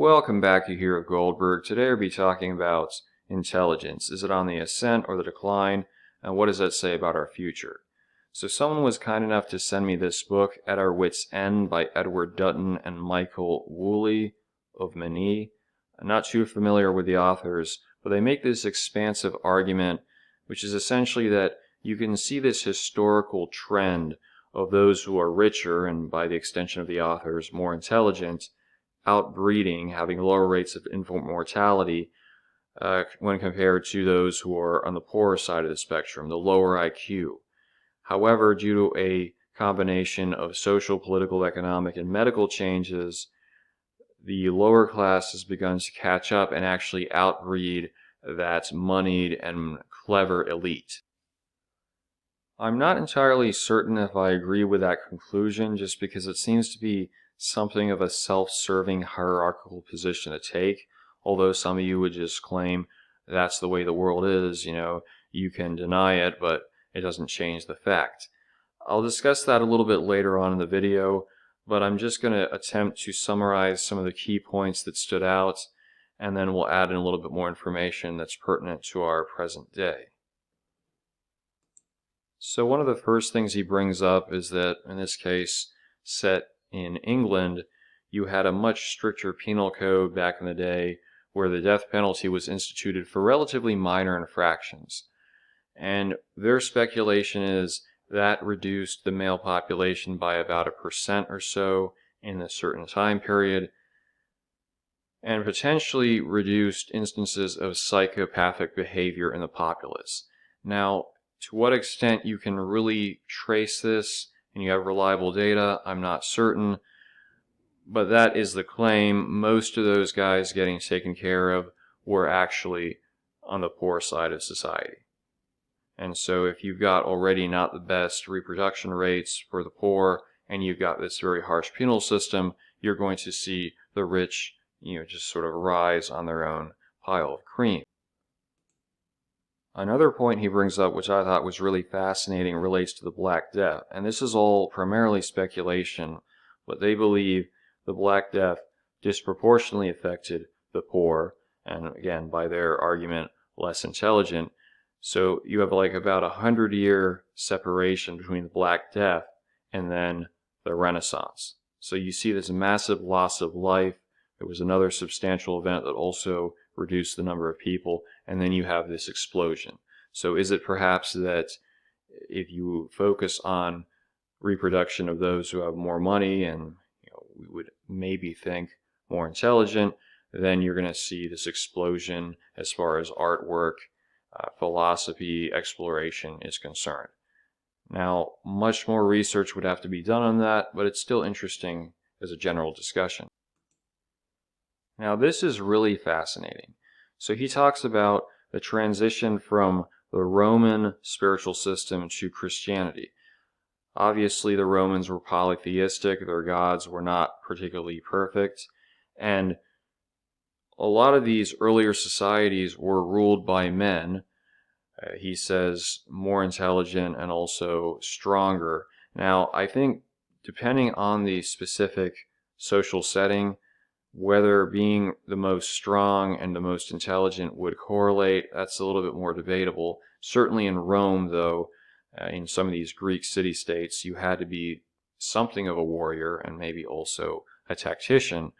Welcome back to here at Goldberg. Today we'll be talking about intelligence. Is it on the ascent or the decline? And what does that say about our future? So someone was kind enough to send me this book, At Our Wits' End by Edward Dutton and Michael Woolley of Manille. I'm not too familiar with the authors, but they make this expansive argument, which is essentially that you can see this historical trend of those who are richer and, by the extension of the authors, more intelligent, outbreeding, having lower rates of infant mortality when compared to those who are on the poorer side of the spectrum, the lower IQ. However, due to a combination of social, political, economic, and medical changes, the lower class has begun to catch up and actually outbreed that moneyed and clever elite. I'm not entirely certain if I agree with that conclusion, just because it seems to be something of a self-serving hierarchical position to take, although some of you would just claim that's the way the world is, you can deny it, but it doesn't change the fact. I'll discuss that a little bit later on in the video, but I'm just going to attempt to summarize some of the key points that stood out, and then we'll add in a little bit more information that's pertinent to our present day. So one of the first things he brings up is that, in this case, set in England, you had a much stricter penal code back in the day where the death penalty was instituted for relatively minor infractions. And their speculation is that reduced the male population by about 1% or so in a certain time period, and potentially reduced instances of psychopathic behavior in the populace. Now, to what extent you can really trace this and you have reliable data, I'm not certain, but that is the claim. Most of those guys getting taken care of were actually on the poor side of society. And so if you've got already not the best reproduction rates for the poor, and you've got this very harsh penal system, you're going to see the rich, just sort of rise on their own pile of cream. Another point he brings up, which I thought was really fascinating, relates to the Black Death. And this is all primarily speculation, but they believe the Black Death disproportionately affected the poor, and again, by their argument, less intelligent. So you have like about 100-year separation between the Black Death and then the Renaissance. So you see this massive loss of life. There was another substantial event that also reduce the number of people, and then you have this explosion. So is it perhaps that if you focus on reproduction of those who have more money and we would maybe think more intelligent, then you're going to see this explosion as far as artwork, philosophy, exploration is concerned. Now, much more research would have to be done on that, but it's still interesting as a general discussion. Now, this is really fascinating. So he talks about the transition from the Roman spiritual system to Christianity. Obviously, the Romans were polytheistic. Their gods were not particularly perfect. And a lot of these earlier societies were ruled by men, he says, more intelligent and also stronger. Now, I think depending on the specific social setting, whether being the most strong and the most intelligent would correlate, that's a little bit more debatable. Certainly in Rome, though, in some of these Greek city-states, you had to be something of a warrior and maybe also a tactician.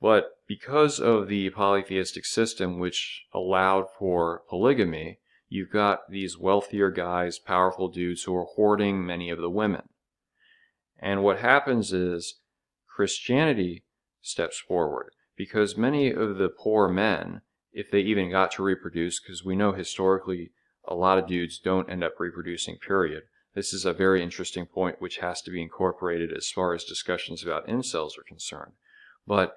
But because of the polytheistic system, which allowed for polygamy, you've got these wealthier guys, powerful dudes who are hoarding many of the women. And what happens is Christianity steps forward, because many of the poor men, if they even got to reproduce, because we know historically a lot of dudes don't end up reproducing, period. This is a very interesting point which has to be incorporated as far as discussions about incels are concerned. But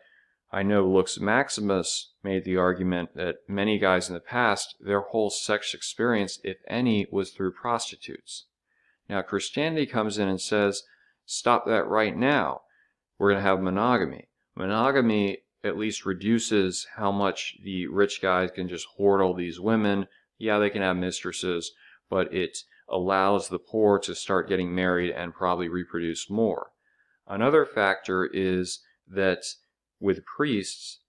I know Lux Maximus made the argument that many guys in the past, their whole sex experience, if any, was through prostitutes. Now Christianity comes in and says, stop that right now. We're going to have monogamy. Monogamy at least reduces how much the rich guys can just hoard all these women. Yeah, they can have mistresses, but it allows the poor to start getting married and probably reproduce more. Another factor is that with priests,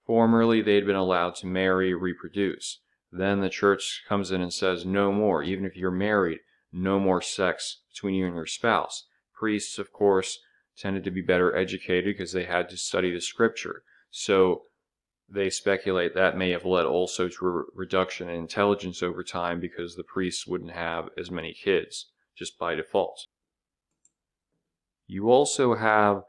formerly they'd been allowed to marry, reproduce. Then the church comes in and says, no more. Even if you're married, no more sex between you and your spouse. Priests, of course, tended to be better educated because they had to study the scripture. So they speculate that may have led also to a reduction in intelligence over time because the priests wouldn't have as many kids, just by default. You also have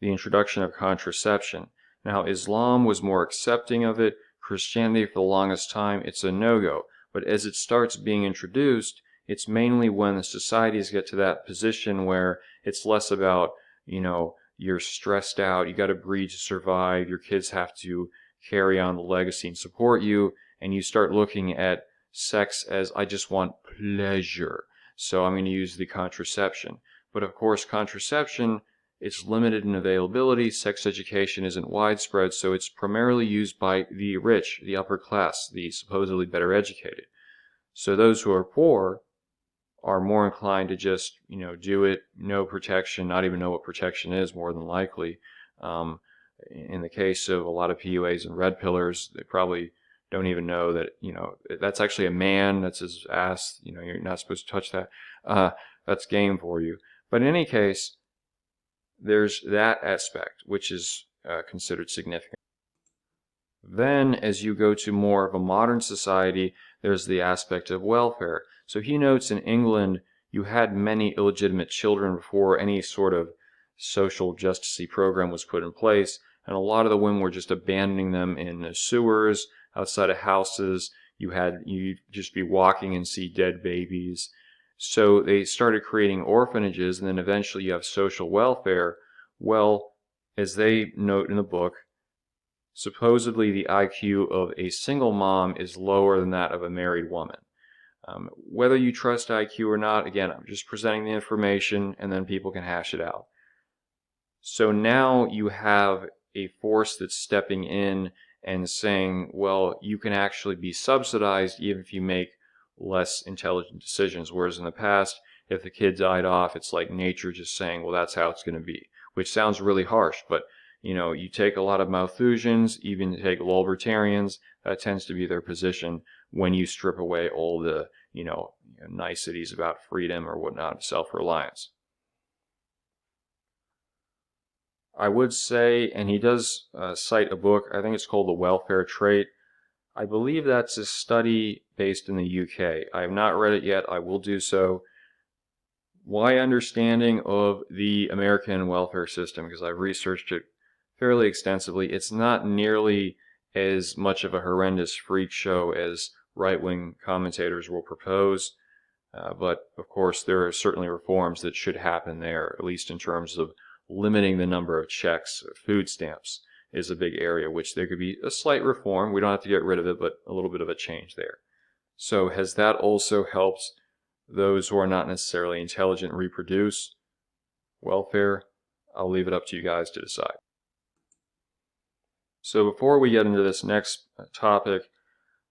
the introduction of contraception. Now, Islam was more accepting of it. Christianity, for the longest time, it's a no-go. But as it starts being introduced, it's mainly when the societies get to that position where it's less about, you're stressed out, you got to breed to survive, your kids have to carry on the legacy and support you, and you start looking at sex as, I just want pleasure, so I'm going to use the contraception. But of course, contraception, it's limited in availability, sex education isn't widespread, so it's primarily used by the rich, the upper class, the supposedly better educated. So those who are poor are more inclined to just, do it, no protection, not even know what protection is, more than likely. In the case of a lot of PUAs and red pillars, they probably don't even know that, that's actually a man, that's his ass, you're not supposed to touch that. That's game for you. But in any case, there's that aspect, which is considered significant. Then, as you go to more of a modern society, there's the aspect of welfare. So he notes in England, you had many illegitimate children before any sort of social justicey program was put in place, and a lot of the women were just abandoning them in the sewers, outside of houses. You'd just be walking and see dead babies. So they started creating orphanages, and then eventually you have social welfare. Well, as they note in the book, supposedly the IQ of a single mom is lower than that of a married woman. Whether you trust IQ or not, again, I'm just presenting the information and then people can hash it out. So now you have a force that's stepping in and saying, well, you can actually be subsidized even if you make less intelligent decisions. Whereas in the past, if the kid died off, it's like nature just saying, well, that's how it's going to be, which sounds really harsh, but you take a lot of Malthusians, even take libertarians, that tends to be their position when you strip away all the, niceties about freedom or whatnot, self-reliance. I would say, and he does cite a book, I think it's called The Welfare Trait. I believe that's a study based in the UK. I have not read it yet, I will do so. My understanding of the American welfare system, because I've researched it fairly extensively, it's not nearly as much of a horrendous freak show as right-wing commentators will propose. But of course, there are certainly reforms that should happen there, at least in terms of limiting the number of checks. Food stamps is a big area, which there could be a slight reform. We don't have to get rid of it, but a little bit of a change there. So has that also helped those who are not necessarily intelligent reproduce? Welfare? I'll leave it up to you guys to decide. So before we get into this next topic,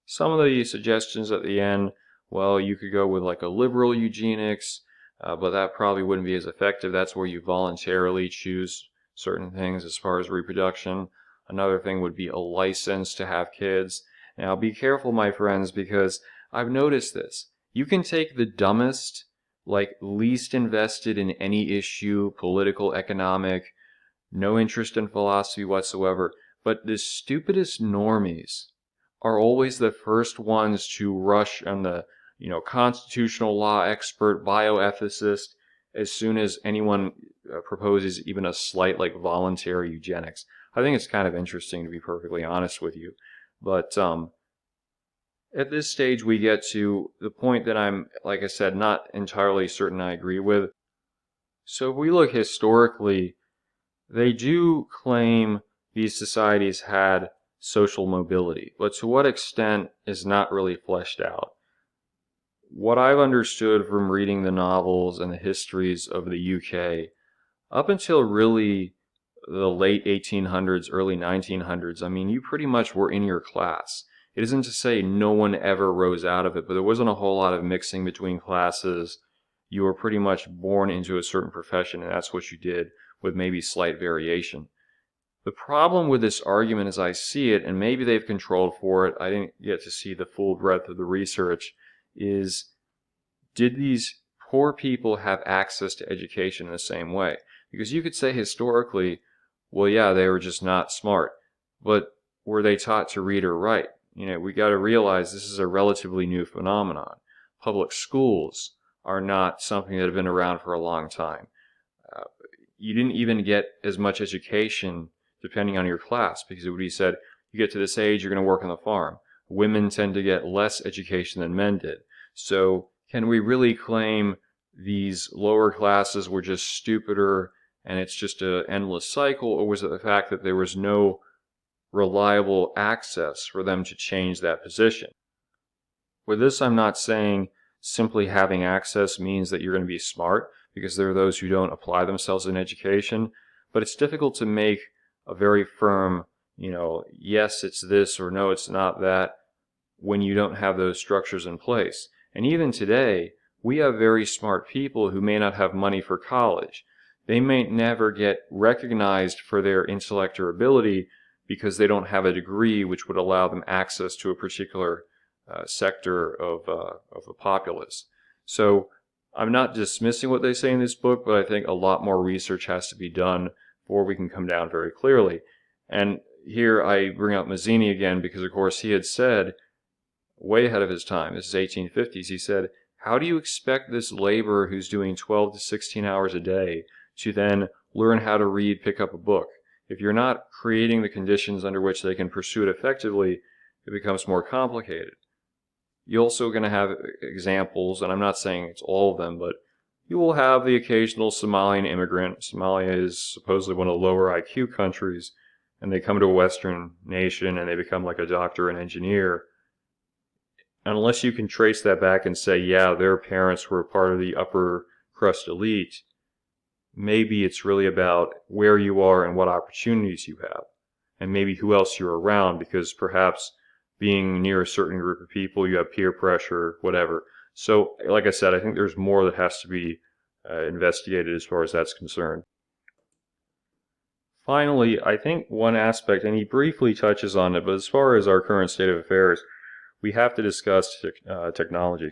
some of the suggestions at the end, well, you could go with like a liberal eugenics, but that probably wouldn't be as effective. That's where you voluntarily choose certain things as far as reproduction. Another thing would be a license to have kids. Now be careful, my friends, because I've noticed this. You can take the dumbest, least invested in any issue, political, economic, no interest in philosophy whatsoever, but the stupidest normies are always the first ones to rush on the, constitutional law expert, bioethicist, as soon as anyone proposes even a slight, voluntary eugenics. I think it's kind of interesting, to be perfectly honest with you. But at this stage, we get to the point that I'm, like I said, not entirely certain I agree with. So if we look historically, they do claim these societies had social mobility, but to what extent is not really fleshed out. What I've understood from reading the novels and the histories of the UK, up until really the late 1800s, early 1900s, you pretty much were in your class. It isn't to say no one ever rose out of it, but there wasn't a whole lot of mixing between classes. You were pretty much born into a certain profession, and that's what you did, with maybe slight variation. The problem with this argument as I see it, and maybe they've controlled for it, I didn't get to see the full breadth of the research, is did these poor people have access to education in the same way? Because you could say historically, well, yeah, they were just not smart, but were they taught to read or write? We got to realize this is a relatively new phenomenon. Public schools are not something that have been around for a long time. You didn't even get as much education depending on your class, because it would be said, you get to this age, you're going to work on the farm. Women tend to get less education than men did. So can we really claim these lower classes were just stupider and it's just an endless cycle, or was it the fact that there was no reliable access for them to change that position? With this, I'm not saying simply having access means that you're going to be smart, because there are those who don't apply themselves in education, but it's difficult to make a very firm, yes, it's this or no, it's not that, when you don't have those structures in place. And even today, we have very smart people who may not have money for college. They may never get recognized for their intellect or ability because they don't have a degree which would allow them access to a particular sector of the populace. So I'm not dismissing what they say in this book, but I think a lot more research has to be done before we can come down very clearly. And here I bring up Mazzini again because, of course, he had said, way ahead of his time, this is 1850s, he said, how do you expect this laborer who's doing 12 to 16 hours a day to then learn how to read, pick up a book? If you're not creating the conditions under which they can pursue it effectively, it becomes more complicated. You're also going to have examples, and I'm not saying it's all of them, but you will have the occasional Somalian immigrant. Somalia is supposedly one of the lower IQ countries, and they come to a Western nation and they become like a doctor and engineer. Unless you can trace that back and say, yeah, their parents were part of the upper crust elite, maybe it's really about where you are and what opportunities you have, and maybe who else you're around, because perhaps being near a certain group of people, you have peer pressure, whatever. So, like I said, I think there's more that has to be investigated as far as that's concerned. Finally, I think one aspect, and he briefly touches on it, but as far as our current state of affairs, we have to discuss technology,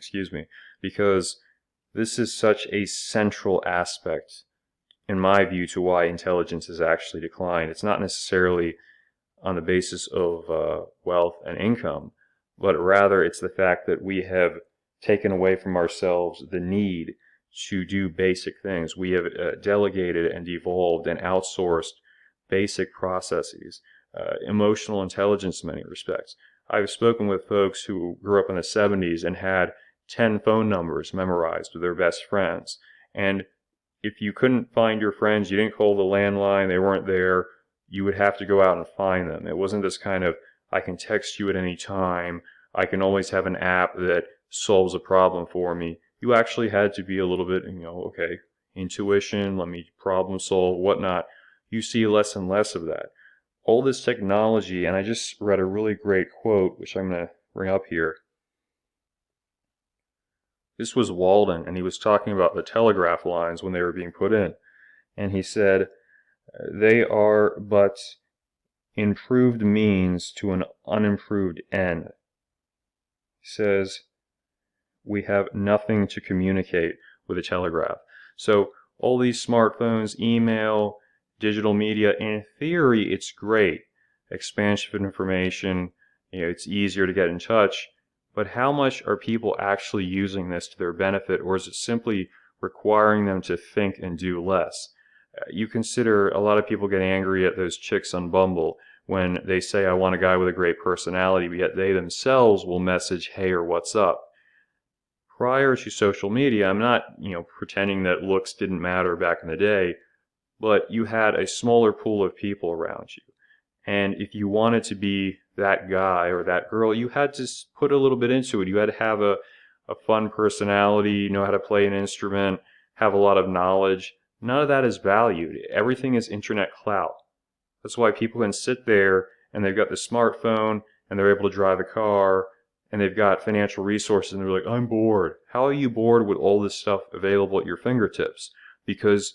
because this is such a central aspect, in my view, to why intelligence has actually declined. It's not necessarily on the basis of wealth and income, but rather it's the fact that we have taken away from ourselves the need to do basic things. We have delegated and devolved and outsourced basic processes, emotional intelligence in many respects. I've spoken with folks who grew up in the 70s and had 10 phone numbers memorized with their best friends. And if you couldn't find your friends, you didn't call the landline, they weren't there, you would have to go out and find them. It wasn't this kind of, I can text you at any time, I can always have an app that solves a problem for me. You actually had to be a little bit, okay, intuition, let me problem solve, whatnot. You see less and less of that. All this technology, and I just read a really great quote, which I'm going to bring up here. This was Walden, and he was talking about the telegraph lines when they were being put in. And he said, they are but improved means to an unimproved end. He says, we have nothing to communicate with a telegraph. So all these smartphones, email, digital media, in theory, it's great. Expansion of information, it's easier to get in touch. But how much are people actually using this to their benefit, or is it simply requiring them to think and do less? You consider a lot of people get angry at those chicks on Bumble when they say, I want a guy with a great personality, but yet they themselves will message, hey, or what's up. Prior to social media, I'm not, pretending that looks didn't matter back in the day, but you had a smaller pool of people around you. And if you wanted to be that guy or that girl, you had to put a little bit into it. You had to have a fun personality, know how to play an instrument, have a lot of knowledge. None of that is valued. Everything is internet clout. That's why people can sit there and they've got the smartphone and they're able to drive a car and they've got financial resources and they're like, I'm bored. How are you bored with all this stuff available at your fingertips? Because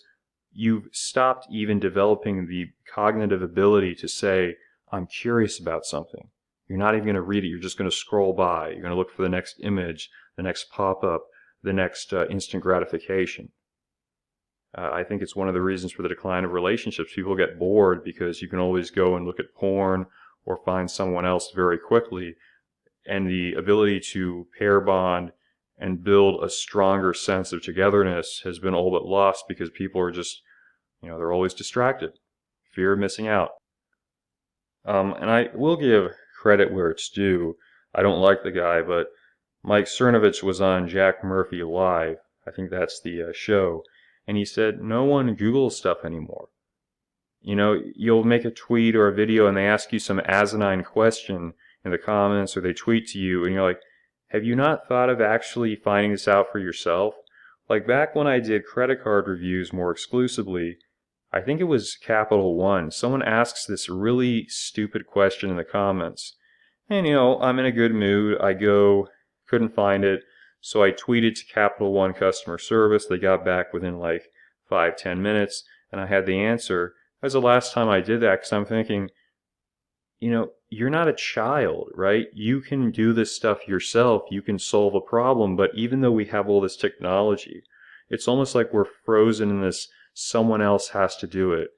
you've stopped even developing the cognitive ability to say, I'm curious about something. You're not even going to read it. You're just going to scroll by. You're going to look for the next image, the next pop-up, the next instant gratification. I think it's one of the reasons for the decline of relationships. People get bored because you can always go and look at porn or find someone else very quickly. And the ability to pair bond and build a stronger sense of togetherness has been all but lost because people are just, they're always distracted. Fear of missing out. And I will give credit where it's due. I don't like the guy, but Mike Cernovich was on Jack Murphy Live. I think that's the show. And he said, no one Googles stuff anymore. You'll make a tweet or a video and they ask you some asinine question in the comments or they tweet to you and you're like, have you not thought of actually finding this out for yourself? Like back when I did credit card reviews more exclusively, I think it was Capital One. Someone asks this really stupid question in the comments. And I'm in a good mood. I couldn't find it. So I tweeted to Capital One customer service. They got back within like 5-10 minutes and I had the answer. That was the last time I did that because I'm thinking, you're not a child, right? You can do this stuff yourself. You can solve a problem. But even though we have all this technology, it's almost like we're frozen in this someone else has to do it.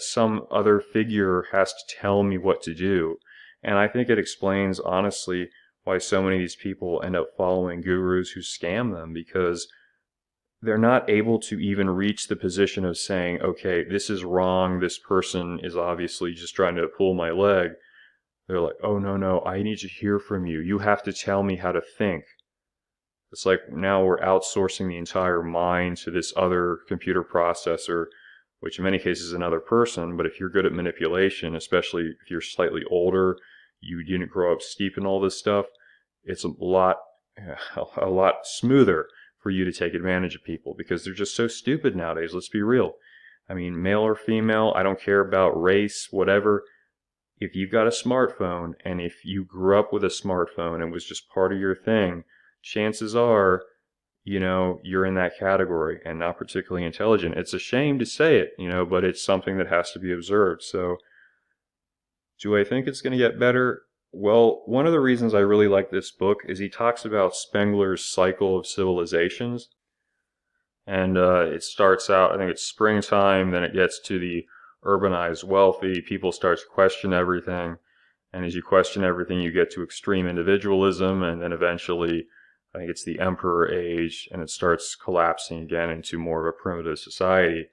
Some other figure has to tell me what to do. And I think it explains, honestly, why so many of these people end up following gurus who scam them, because they're not able to even reach the position of saying, okay, this is wrong, this person is obviously just trying to pull my leg. They're like, oh, no, I need to hear from you. You have to tell me how to think. It's like now we're outsourcing the entire mind to this other computer processor, which in many cases is another person. But if you're good at manipulation, especially if you're slightly older, you didn't grow up steep in all this stuff, it's a lot smoother for you to take advantage of people because they're just so stupid nowadays. Let's be real. I mean, male or female, I don't care about race, whatever. If you've got a smartphone and if you grew up with a smartphone and it was just part of your thing, chances are, you're in that category and not particularly intelligent. It's a shame to say it, but it's something that has to be observed. So, do I think it's going to get better? Well, one of the reasons I really like this book is he talks about Spengler's cycle of civilizations. And it starts out, I think it's springtime, then it gets to the urbanized wealthy. People start to question everything. And as you question everything, you get to extreme individualism. And then eventually, I think it's the emperor age, and it starts collapsing again into more of a primitive society.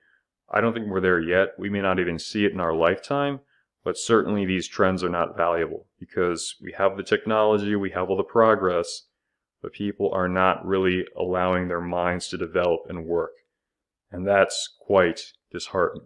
I don't think we're there yet. We may not even see it in our lifetime. But certainly these trends are not valuable because we have the technology, we have all the progress, but people are not really allowing their minds to develop and work. And that's quite disheartening.